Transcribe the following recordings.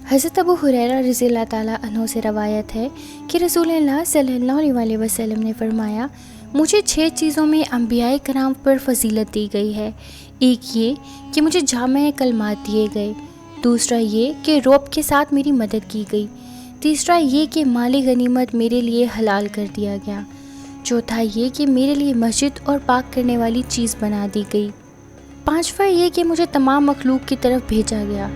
حضرت ابو ہریرہ رضی اللہ تعالیٰ عنہ سے روایت ہے کہ رسول اللہ صلی اللہ علیہ وسلم نے فرمایا، مجھے 6 چیزوں میں انبیاء کرام پر فضیلت دی گئی ہے۔ ایک یہ کہ مجھے جامع کلمات دیے گئے، دوسرا یہ کہ رعب کے ساتھ میری مدد کی گئی، تیسرا یہ کہ مال غنیمت میرے لیے حلال کر دیا گیا، چوتھا یہ کہ میرے لیے مسجد اور پاک کرنے والی چیز بنا دی گئی، پانچواں یہ کہ مجھے تمام مخلوق کی طرف بھیجا گیا،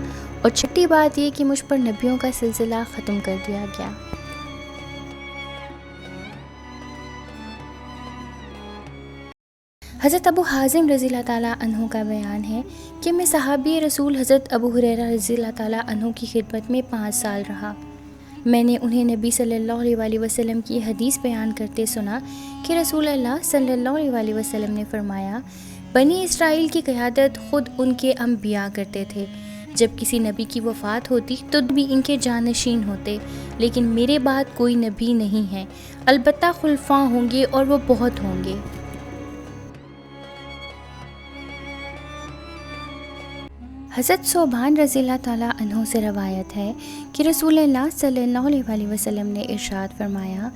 اور چھٹی بات یہ کہ مجھ پر نبیوں کا سلسلہ ختم کر دیا گیا۔ حضرت ابو حازم رضی اللہ تعالیٰ عنہ کا بیان ہے کہ میں صحابی رسول حضرت ابو ہریرہ رضی اللہ تعالیٰ عنہ کی خدمت میں 5 سال رہا۔ میں نے انہیں نبی صلی اللہ علیہ وسلم کی حدیث بیان کرتے سنا کہ رسول اللہ صلی اللہ علیہ وسلم نے فرمایا، بنی اسرائیل کی قیادت خود ان کے انبیاء کرتے تھے۔ جب کسی نبی کی وفات ہوتی تو بھی ان کے جانشین ہوتے، لیکن میرے بعد کوئی نبی نہیں ہے، البتہ خلفاء ہوں گے اور وہ بہت ہوں گے۔ حضرت ثوبان رضی اللہ تعالیٰ عنہ سے روایت ہے کہ رسول اللہ صلی اللہ علیہ وسلم نے ارشاد فرمایا،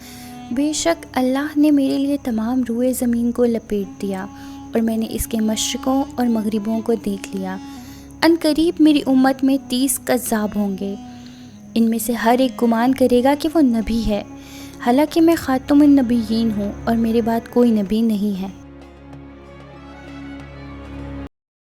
بے شک اللہ نے میرے لیے تمام روئے زمین کو لپیٹ دیا اور میں نے اس کے مشرقوں اور مغربوں کو دیکھ لیا۔ ان قریب میری امت میں 30 کذاب ہوں گے، ان میں سے ہر ایک گمان کرے گا کہ وہ نبی ہے، حالانکہ میں خاتم النبیین ہوں اور میرے بعد کوئی نبی نہیں ہے۔